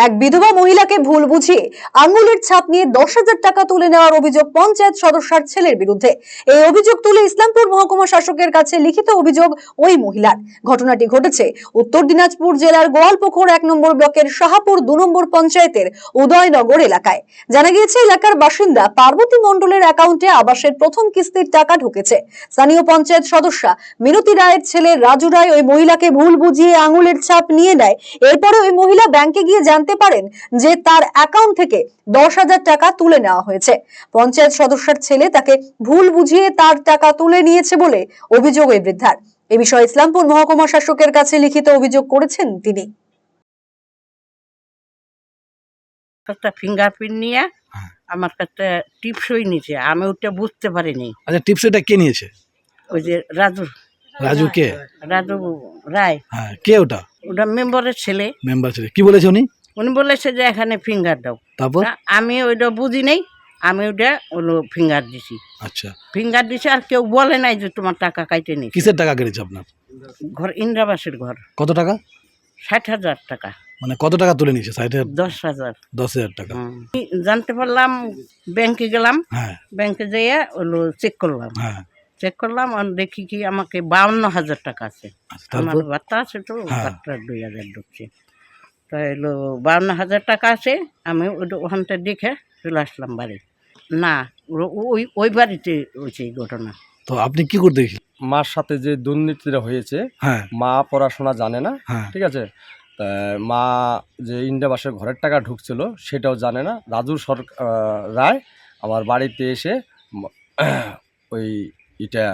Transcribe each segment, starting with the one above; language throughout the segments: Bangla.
এক বিধবা মহিলাকে ভুল বুঝিয়ে আঙ্গুলের ছাপ নিয়ে 10,000 টাকা তুলে নেওয়ার অভিযোগ পঞ্চায়েত সদস্যের ছেলের বিরুদ্ধে। এই অভিযোগ তুলে ইসলামপুর মহকুমা শাসকের কাছে লিখিত অভিযোগ ওই মহিলার। ঘটনাটি ঘটেছে উত্তর দিনাজপুর জেলার গোয়ালপুকুর 1 নম্বর ব্লকের শাহপুর 2 নম্বর পঞ্চায়েতের উদয়নগর এলাকায়। জানা গিয়েছে এলাকার বাসিন্দা পার্বতী মণ্ডলের অ্যাকাউন্টে আবাসের প্রথম কিস্তির টাকা ঢুকেছে। স্থানীয় পঞ্চায়েত সদস্যা মিনতি রায়ের ছেলে রাজু রায় ওই মহিলাকে ভুল বুঝিয়ে আঙ্গুলের ছাপ নিয়ে নেয়। এরপরে ওই মহিলা ব্যাংকে গিয়ে জানতে পারেন যে তার অ্যাকাউন্ট থেকে 10,000 টাকা তুলে নেওয়া হয়েছে। পঞ্চায়েত সদস্যের ছেলে তাকে ভুল বুঝিয়ে তার টাকা তুলে নিয়েছে বলে অভিযোগ ওই বৃদ্ধার। এ বিষয়ে ইসলামপুর মহকুমা শাসকের কাছে লিখিত অভিযোগ করেছেন তিনি। একটা ফিঙ্গারপ্রিন্ট নিয়ে আমার কাছে টিপসই নিয়েছে, আমি ওটা বুঝতে পারিনি। আচ্ছা, টিপসটা কে নিয়েছে? ওই যে রাজু কে? রাজু রায়। হ্যাঁ, কে ওটা? ওটা মেম্বারের ছেলে। মেম্বার ছেলে কি বলেছে উনি? উনি বলেছে যে এখানে ফিঙ্গার দাও। তারপর আমি ওইটা বুঝি নেই, আমি ওটা ফিঙ্গার দিছি। আচ্ছা, ফিঙ্গার দিছি, আর কেউ বলে নাই যে তোমার টাকা কাইটে নি। কিসের টাকা কেটেছে আপনার? ঘর ইন্দ্রাবাসের ঘর। কত টাকা? 60,000 টাকা। মানে কত টাকা তুলে নিয়েছে? 10,000। 10,000 টাকা। জানতে পারলাম, ব্যাংকে গেলাম, হ্যাঁ ব্যাংকে যেয়ে চেক করলাম। হ্যাঁ, চেক করলাম আর দেখি কি আমাকে 52,000 টাকা আছে। আচ্ছা, আমার তারপর? বার্তা আছে তো, হ্যাঁ। বার্তা 2,000 ঢুকছে। তো এলো 52,000 টাকা আছে। আমি ওখানটা দেখে চলে আসলাম বাড়ি। না, ওই বাড়িতে হয়েছে এই ঘটনা। তো আপনি কি করতে গেছিলেন? মার সাথে যে দুর্নীতিটা হয়েছে, হ্যাঁ মা পড়াশোনা জানে না, হ্যাঁ, ঠিক আছে। তা মা যে ইন্দিরাবাসের ঘরের টাকা ঢুকছিল সেটাও জানে না। রাজু রায় আমার বাড়িতে এসে ওই এটা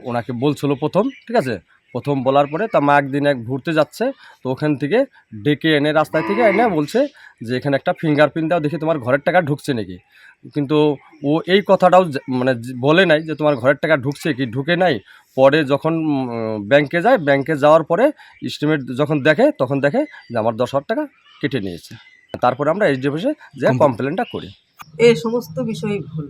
ওনাকে বলছিল প্রথম, ঠিক আছে। প্রথম বলার পরে তা মা একদিন ঘুরতে যাচ্ছে, তো ওখান থেকে ডেকে এনে রাস্তায় থেকে এনে বলছে যে এখানে একটা ফিঙ্গারপ্রিন্ট দাও, দেখি তোমার ঘরের টাকা ঢুকছে নাকি। কিন্তু ও এই কথাটাও মানে বলে নাই যে তোমার ঘরের টাকা ঢুকছে কি ঢুকে নাই। পরে যখন ব্যাংকে যায়, ব্যাংকে যাওয়ার পরে এস্টিমেট যখন দেখে, তখন দেখে যে আমার 10,000 টাকা কেটে নিয়েছে। তারপরে আমরা এসডি অফিসে যে কমপ্লেনটা করি। এই সমস্ত বিষয় ভুল।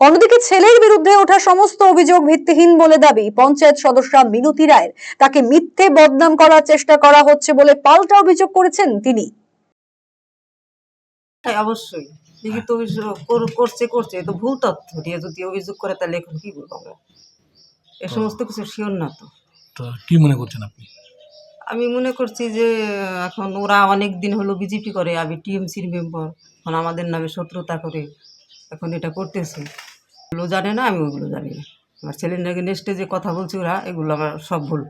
অন্যদিকে ছেলের বিরুদ্ধে ওঠা সমস্ত অভিযোগ ভিত্তিহীন বলে দাবি পঞ্চায়েত সদস্যা মিনতি রায়ের। তাকে মিথ্যে বদনাম করার চেষ্টা করা হচ্ছে বলে পাল্টা অভিযোগ করেছেন তিনি। হ্যাঁ, অবশ্যই লিখিত অভিযোগ করছে, তো ভুল তথ্য দিয়ে যদি অভিযোগ করে তাহলে এখন কি বলবো আমরা? এ সমস্ত কিছু শিওর না তো। তো কি মনে করছেন আপনি? আমি মনে করছি যে এখন ওরা অনেক দিন হলো বিজেপি করে, আমি টিএমসির মেম্বার, এখন আমাদের নামে শত্রুতা করে এখন এটা করতেছে। এগুলো জানে না, আমি ওইগুলো জানি না। আমার ছেলের নাকি নেক্সটে যে কথা বলছে ওরা, এগুলো আমার সব ভুল।